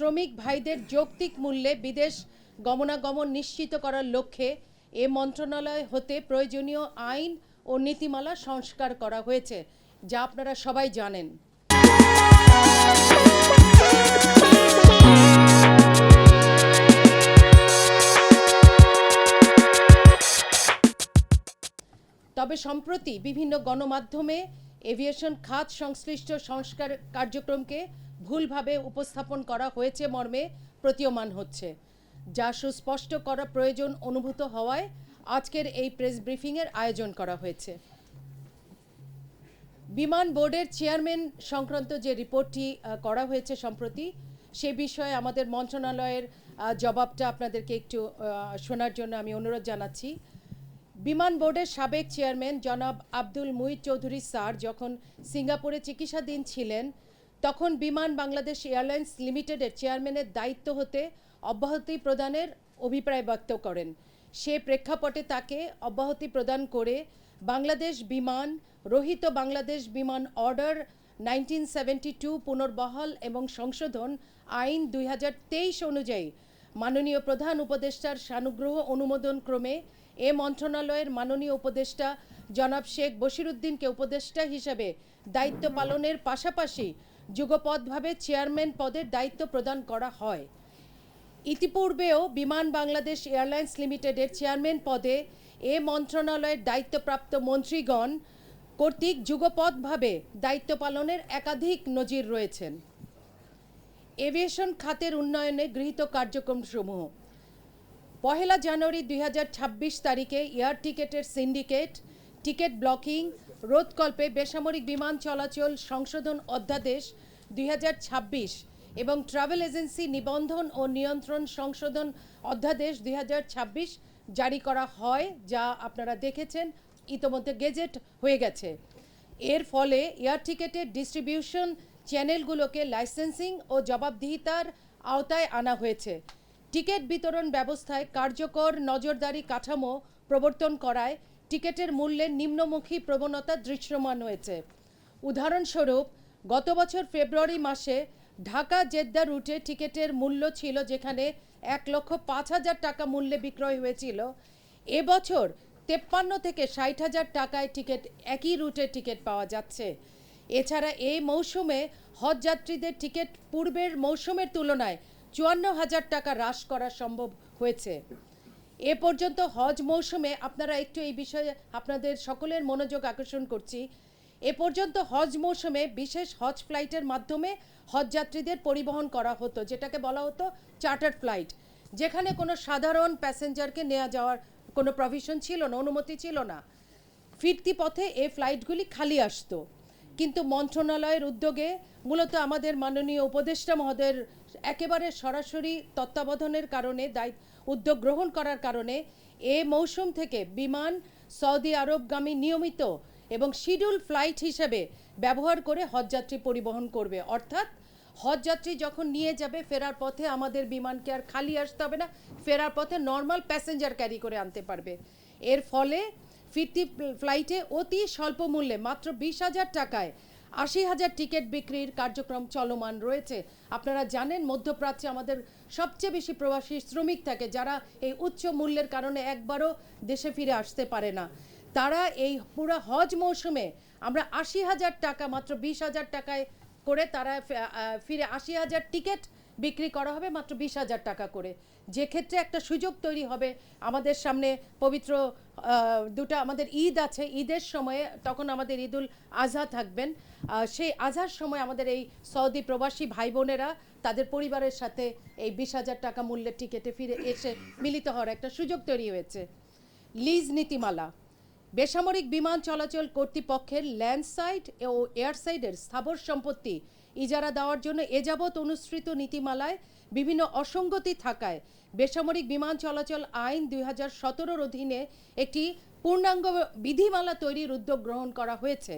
শ্রমিক ভাইদের যৌক্তিক মূল্যে বিদেশ গমনাগমন নিশ্চিত করার লক্ষ্যে এ মন্ত্রণালয় হতে প্রয়োজনীয় আইন ও নীতিমালা সংস্কার করা হয়েছে, যা আপনারা সবাই জানেন। তবে সম্প্রতি বিভিন্ন গণমাধ্যমে এভিয়েশন খাত সংশ্লিষ্ট সংস্কার কার্যক্রমকে ভুলভাবে উপস্থাপন করা হয়েছে মর্মে প্রতীয়মান হচ্ছে, যা সুস্পষ্ট করা প্রয়োজন অনুভূত হওয়ায় আজকের এই প্রেস ব্রিফিংয়ের আয়োজন করা হয়েছে। বিমান বোর্ডের চেয়ারম্যান সংক্রান্ত যে রিপোর্টটি করা হয়েছে সম্প্রতি, সে বিষয়ে আমাদের মন্ত্রণালয়ের জবাবটা আপনাদেরকে একটু শোনার জন্য আমি অনুরোধ জানাচ্ছি। বিমান বোর্ডের সাবেক চেয়ারম্যান জনাব আব্দুল মুহিত চৌধুরী স্যার যখন সিঙ্গাপুরে চিকিৎসাধীন ছিলেন, তখন বিমান বাংলাদেশ এয়ারলাইন্স লিমিটেডের চেয়ারম্যানের দায়িত্ব হতে অব্যাহতি প্রদানের অভিপ্রায় ব্যক্ত করেন। সে প্রেক্ষাপটে তাকে অব্যাহতি প্রদান করে বাংলাদেশ বিমান রহিত বাংলাদেশ বিমান অর্ডার 1972 পুনর্বহাল এবং সংশোধন আইন 2023 অনুযায়ী মাননীয় প্রধান উপদেষ্টার সানুগ্রহ অনুমোদন ক্রমে এ মন্ত্রণালয়ের মাননীয় উপদেষ্টা জনাব শেখ বশিরউদ্দিনকে উপদেষ্টা হিসেবে দায়িত্ব পালনের পাশাপাশি যুগপৎভাবে চেয়ারম্যান পদের দায়িত্ব প্রদান করা হয়। ইতিপূর্বেও বিমান বাংলাদেশ এয়ারলাইন্স লিমিটেডের চেয়ারম্যান পদে এ মন্ত্রণালয়ের দায়িত্বপ্রাপ্ত মন্ত্রীগণ কর্তৃক যুগপৎভাবে দায়িত্ব পালনের একাধিক নজির রয়েছেন। এভিয়েশন খাতের উন্নয়নে গৃহীত কার্যক্রমসমূহ: 1 জানুয়ারি 2026 তারিখে এয়ার টিকেটের সিন্ডিকেট, টিকিট ব্লকিং রোধকল্পে বেসামরিক বিমান চলাচল সংশোধন অধ্যাদেশ 2026 এবং ট্রাভেল এজেন্সি নিবন্ধন ও নিয়ন্ত্রণ সংশোধন অধ্যাদেশ 2026 জারি করা হয়, যা আপনারা দেখেছেন ইতোমধ্যে গেজেট হয়ে গেছে। এর ফলে এয়ার টিকেটের ডিস্ট্রিবিউশন চ্যানেলগুলোকে লাইসেন্সিং ও জবাবদিহিতার আওতায় আনা হয়েছে। টিকিট বিতরণ ব্যবস্থায় কার্যকর নজরদারি কাঠামো প্রবর্তন করায় টিকিটের মূল্যের নিম্নমুখী প্রবণতা দৃশ্যমান হয়েছে। উদাহরণস্বরূপ, গত বছর ফেব্রুয়ারি মাসে ঢাকা জেদ্দা রুটে টিকিটের মূল্য ছিল যেখানে 1,05,000 টাকা মূল্যে বিক্রয় হয়েছিল, এবছর 53 থেকে 60,000 টাকায় টিকিট একই রুটে টিকিট পাওয়া যাচ্ছে। এছাড়া এই মৌসুমে হজ যাত্রীদের টিকিট পূর্বের মৌসুমের তুলনায় 54,000 টাকা হ্রাস করা সম্ভব হয়েছে। এ পর্যন্ত হজ মৌসুমে আপনারা একটু এই বিষয়ে আপনাদের সকলের মনোযোগ আকর্ষণ করছি। এ পর্যন্ত হজ মৌসুমে বিশেষ হজ ফ্লাইটের মাধ্যমে হজ যাত্রীদের পরিবহন করা হতো, যেটাকে বলা হতো চার্টার ফ্লাইট, যেখানে কোনো সাধারণ প্যাসেঞ্জারকে নেওয়া যাওয়ার কোনো প্রভিশন ছিল না, অনুমতি ছিল না। ফিরতি পথে এই ফ্লাইটগুলি খালি আসতো। কিন্তু মন্ত্রণালয়ের উদ্যোগে, মূলত আমাদের মাননীয় উপদেষ্টা মহোদয়ের একেবারে সরাসরি তত্ত্বাবধানের কারণে উদ্যোগ গ্রহণ করার কারণে এ মৌসুম থেকে বিমান সৌদি আরবগামী নিয়মিত এবং শিডিউল ফ্লাইট হিসেবে ব্যবহার করে হজযাত্রী পরিবহন করবে। অর্থাৎ হজযাত্রী যখন নিয়ে যাবে, ফেরার পথে আমাদের বিমানকে আর খালি আসতে হবে না, ফেরার পথে নর্মাল প্যাসেঞ্জার ক্যারি করে আনতে পারবে। এর ফলে ফিরতি ফ্লাইটে অতি স্বল্প মূল্যে মাত্র 20,000 টাকায় 80,000 টিকিট বিক্রির কার্যক্রম চলমান রয়েছে। আপনারা জানেন মধ্যপ্রাচ্যে আমাদের সবচেয়ে বেশি প্রবাসী শ্রমিক থাকে, যারা এই উচ্চ মূল্যের কারণে একবারও দেশে ফিরে আসতে পারে না। তারা এই পুরো হজ মৌসুমে আমরা 80,000 টাকা মাত্র 20,000 টাকায় করে তারা ফিরে 80,000 টিকিট বিক্রি করা হবে মাত্র 20,000 টাকা করে, যে ক্ষেত্রে একটা সুযোগ তৈরি হবে। আমাদের সামনে পবিত্র দুটো আমাদের ঈদ আছে, ঈদের সময়ে তখন আমাদের ঈদুল আজহা থাকবেন, সেই আজহার সময় আমাদের এই সৌদি প্রবাসী ভাই বোনেরা তাদের পরিবারের সাথে এই 20,000 টাকা মূল্যের টিকিটে ফিরে এসে মিলিত হওয়ার একটা সুযোগ তৈরি হয়েছে। লিজ নীতিমালা: বেসামরিক বিমান চলাচল কর্তৃপক্ষের ল্যান্ডসাইড ও এয়ারসাইডের স্থাবর সম্পত্তি ইজারা দেওয়ার জন্য এযাবৎ অনুসৃত নীতিমালায় বিভিন্ন অসঙ্গতি থাকায় বেসামরিক বিমান চলাচল আইন 2017 অধীনে একটি পূর্ণাঙ্গ বিধিমালা তৈরির উদ্যোগ গ্রহণ করা হয়েছে।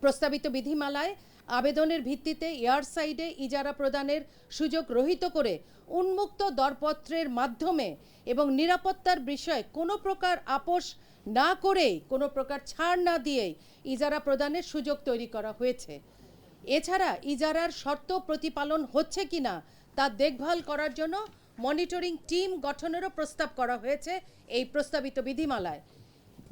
প্রস্তাবিত বিধিমালায় আবেদনের ভিত্তিতে এয়ারসাইডে ইজারা প্রদানের সুযোগ রহিত করে উন্মুক্ত দরপত্রের মাধ্যমে এবং নিরাপত্তার বিষয়ে কোনো প্রকার আপোষ না করেই, কোনো প্রকার ছাড় না দিয়েই ইজারা প্রদানের সুযোগ তৈরি করা হয়েছে। এছাড়া ইজারার শর্ত প্রতিপালন হচ্ছে কিনা তা দেখভাল করার জন্য মনিটরিং টিম গঠনেরও প্রস্তাব করা হয়েছে এই প্রস্তাবিত বিধিমালায়।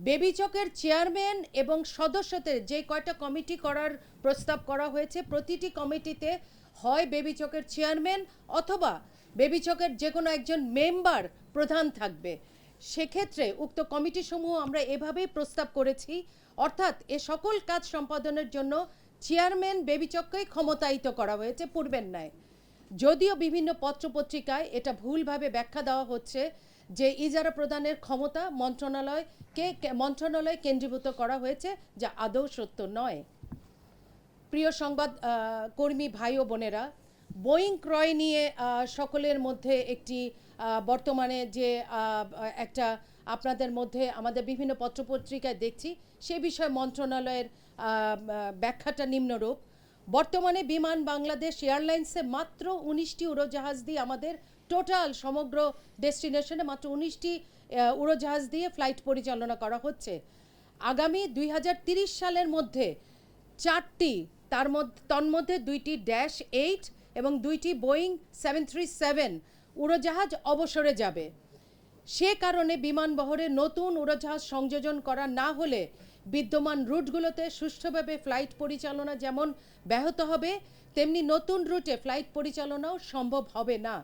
বেবি চকের চেয়ারম্যান এবং সদস্যদের যে কয়টা কমিটি করার প্রস্তাব করা হয়েছে, প্রতিটি কমিটিতে হয় বেবি চকের চেয়ারম্যান অথবা বেবি চকের যে কোনো একজন মেম্বার প্রধান থাকবে। সেক্ষেত্রে উক্ত কমিটিসমূহ আমরা এভাবেই প্রস্তাব করেছি, অর্থাৎ এ সকল কাজ সম্পাদনের জন্য চেয়ারম্যান বেবি চককেই ক্ষমতায়িত করা হয়েছে পূর্বের ন্যায়। যদিও বিভিন্ন পত্রপত্রিকায় এটা ভুলভাবে ব্যাখ্যা দেওয়া হচ্ছে যে ইজারা প্রদানের ক্ষমতা মন্ত্রণালয় কেন্দ্রীভূত করা হয়েছে, যা আদৌ সত্য নয়। প্রিয় সংবাদ কর্মী ভাই ও বোনেরা, বোয়িং ক্রয় নিয়ে সকলের মধ্যে একটি বর্তমানে যে একটা আপনাদের মধ্যে আমাদের বিভিন্ন পত্রপত্রিকায় দেখছি, সে বিষয়ে মন্ত্রণালয়ের ব্যাখ্যাটা নিম্নরূপ। বর্তমানে বিমান বাংলাদেশ এয়ারলাইন্সে মাত্র 19টি উড়োজাহাজ দিয়ে আমাদের টোটাল সমগ্র ডেস্টিনেশনে মাত্র 19টি উড়োজাহাজ দিয়ে ফ্লাইট পরিচালনা করা হচ্ছে। আগামী 2030 সালের মধ্যে 4টি, তন্মধ্যে 2টি -8 এবং 2টি বোয়িং 737 উড়োজাহাজ অবসরে যাবে। সে কারণে বিমানবহরে নতুন উড়োজাহাজ সংযোজন করা না হলে বিদ্যমান রুটগুলোতে সুষ্ঠুভাবে ফ্লাইট পরিচালনা যেমন ব্যাহত হবে, তেমনি নতুন রুটে ফ্লাইট পরিচালনাও সম্ভব হবে না।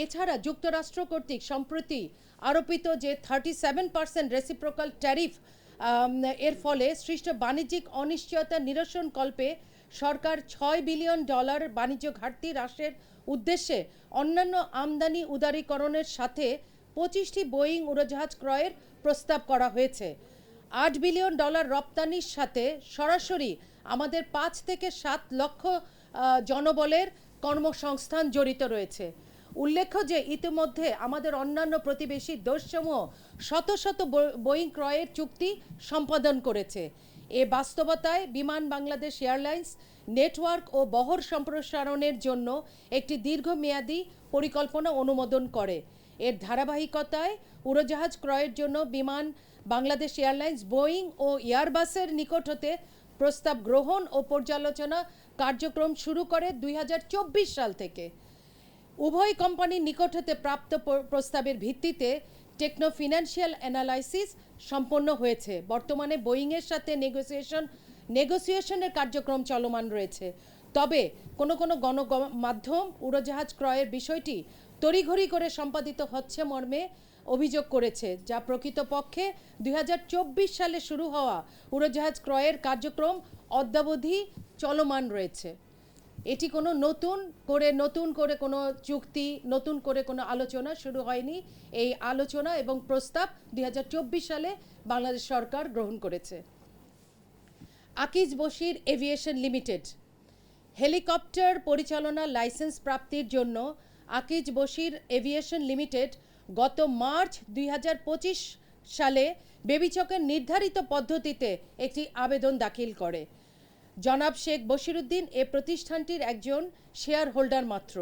এছাড়া যুক্তরাষ্ট্র কর্তৃক সম্প্রতি আরোপিত যে 37% রেসিপ্রোকাল ট্যারিফ, এর ফলে সৃষ্ট বাণিজ্যিক অনিশ্চয়তা নিরসন কল্পে সরকার $6 বিলিয়ন বাণিজ্য ঘাটতি হ্রাসের উদ্দেশ্যে অন্যান্য আমদানি উদারীকরণের সাথে 25টি বোয়িং উড়োজাহাজ ক্রয়ের প্রস্তাব করা হয়েছে। $8 বিলিয়ন রপ্তানির সাথে সরাসরি আমাদের 5 থেকে 7 লক্ষ জনবলের কর্মসংস্থান জড়িত রয়েছে। উল্লেখ্য যে ইতিমধ্যে আমাদের অন্যান্য প্রতিবেশী দেশসমূহ শত শত বোয়িং ক্রয়ের চুক্তি সম্পাদন করেছে। এ বাস্তবতায় বিমান বাংলাদেশ এয়ারলাইন্স নেটওয়ার্ক ও বহর সম্প্রসারণের জন্য একটি দীর্ঘমেয়াদী পরিকল্পনা অনুমোদন করে। এর ধারাবাহিকতায় উড়োজাহাজ ক্রয়ের জন্য বিমান বাংলাদেশ এয়ারলাইন্স বোয়িং ও এয়ারবাসের নিকট হতে প্রস্তাব গ্রহণ ও পর্যালোচনা কার্যক্রম শুরু করে 2024 সাল থেকে। উভয় কোম্পানির নিকট হতে প্রাপ্ত প্রস্তাবের ভিত্তিতে টেকনো ফিনান্সিয়াল অ্যানালাইসিস সম্পন্ন হয়েছে। বর্তমানে বোয়িংয়ের সাথে নেগোসিয়েশনের কার্যক্রম চলমান রয়েছে। তবে কোনো গণমাধ্যম উড়োজাহাজ ক্রয়ের বিষয়টি তড়িঘড়ি করে সম্পাদিত হচ্ছে মর্মে অভিযোগ করেছে, যা প্রকৃতপক্ষে 2024 সালে শুরু হওয়া উড়োজাহাজ ক্রয়ের কার্যক্রম অদ্যাবধি চলমান রয়েছে। এটি কোনো নতুন করে কোনো চুক্তি, নতুন করে কোনো আলোচনা শুরু হয়নি। এই আলোচনা এবং প্রস্তাব 2024 সালে বাংলাদেশ সরকার গ্রহণ করেছে। Akij Bashir aviation limited helicopter পরিচালনা লাইসেন্স প্রাপ্তির জন্য আকিজ বশির এভিয়েশন লিমিটেড গত মার্চ 2025 সালে বেবিচকের নির্ধারিত পদ্ধতিতে একটি আবেদন দাখিল করে। জনাব শেখ বশিরউদ্দিন এ প্রতিষ্ঠানটির একজন শেয়ার হোল্ডার মাত্র।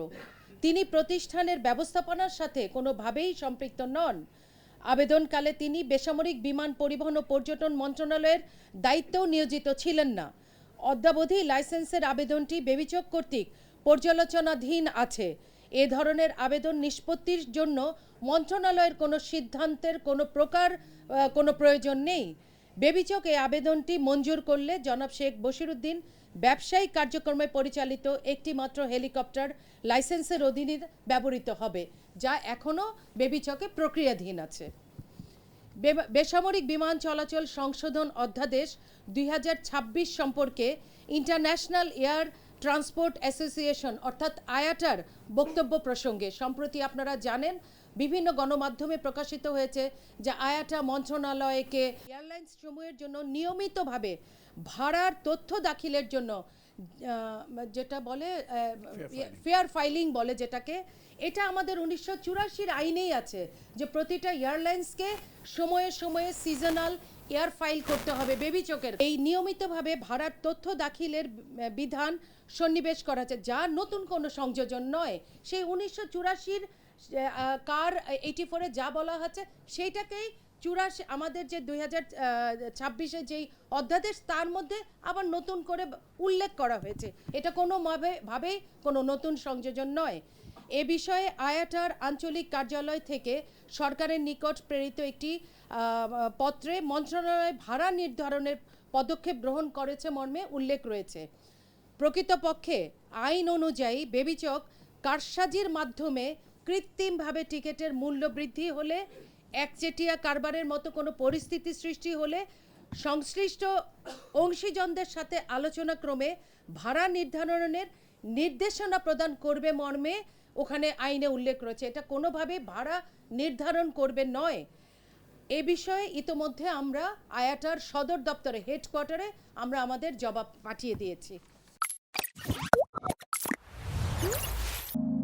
তিনি প্রতিষ্ঠানের ব্যবস্থাপনার সাথে কোনোভাবেই সম্পৃক্ত নন। আবেদনকালে তিনি বেসামরিক বিমান পরিবহন ও পর্যটন মন্ত্রণালয়ের দায়িত্বেও নিয়োজিত ছিলেন না। অদ্যাবধি লাইসেন্সের আবেদনটি বেবিচক কর্তৃক পর্যালোচনাধীন আছে। এ ধরনের আবেদন নিষ্পত্তির জন্য মন্ত্রণালয়ের কোনো সিদ্ধান্তের কোনো প্রয়োজন নেই। বেবিচক এই আবেদনটি মঞ্জুর করলে জনাব শেখ বশিরউদ্দিন ব্যবসায়িক কার্যক্রমে পরিচালিত একটি মাত্র হেলিকপ্টার লাইসেন্সের অধীনে ব্যবহৃত হবে, যা এখনও বেবিচকে প্রক্রিয়াধীন আছে। বেসামরিক বিমান চলাচল সংশোধন অধ্যাদেশ 2026 সম্পর্কে ইন্টারন্যাশনাল এয়ার ট্রান্সপোর্ট অ্যাসোসিয়েশন অর্থাৎ আয়াটার বক্তব্য প্রসঙ্গে সম্প্রতি আপনারা জানেন বিভিন্ন গণমাধ্যমে প্রকাশিত হয়েছে যে আয়াটা মন্ত্রণালয়কে এয়ারলাইন্স সমূহের জন্য নিয়মিতভাবে ভাড়ার তথ্য দাখিলের জন্য যেটা বলে ফেয়ার ফাইলিং বলে, যেটাকে এটা আমাদের 1984 আইনেই আছে যে প্রতিটা এয়ারলাইন্সকে সময়ে সময়ে সিজনাল এয়ার ফাইল করতে হবে বেবিচকের। এই নিয়মিতভাবে ভাড়ার তথ্য দাখিলের বিধান সন্নিবেশ করা আছে, যা নতুন কোনো সংযোজন নয়। সেই 1984 কার 84-এ যা বলা হচ্ছে সেইটাকেই 84 আমাদের যে 2026-এ যেই অধ্যাদেশ তার মধ্যে আবার নতুন করে উল্লেখ করা হয়েছে। এটা ভাবেই কোনো নতুন সংযোজন নয়। এ বিষয়ে আয়াটার আঞ্চলিক কার্যালয় থেকে সরকারের নিকট প্রেরিত একটি পত্রে মন্ত্রণালয় ভাড়া নির্ধারণের পদক্ষেপ গ্রহণ করেছে মর্মে উল্লেখ রয়েছে। প্রকৃতপক্ষে আইন অনুযায়ী বেবিচক কারসাজির মাধ্যমে কৃত্রিমভাবে টিকিটের মূল্য বৃদ্ধি হলে, একচেটিয়া কারবারের মতো কোনো পরিস্থিতি সৃষ্টি হলে সংশ্লিষ্ট অংশীজনদের সাথে আলোচনা ক্রমে ভাড়া নির্ধারণের নির্দেশনা প্রদান করবে মর্মে ওখানে আইনে উল্লেখ রয়েছে। এটা কোনোভাবেই ভাড়া নির্ধারণ করবে নয়। এ বিষয়ে ইতোমধ্যে আমরা আয়াটার সদর দপ্তরে হেডকোয়ার্টারে আমরা আমাদের জবাব পাঠিয়ে দিয়েছি।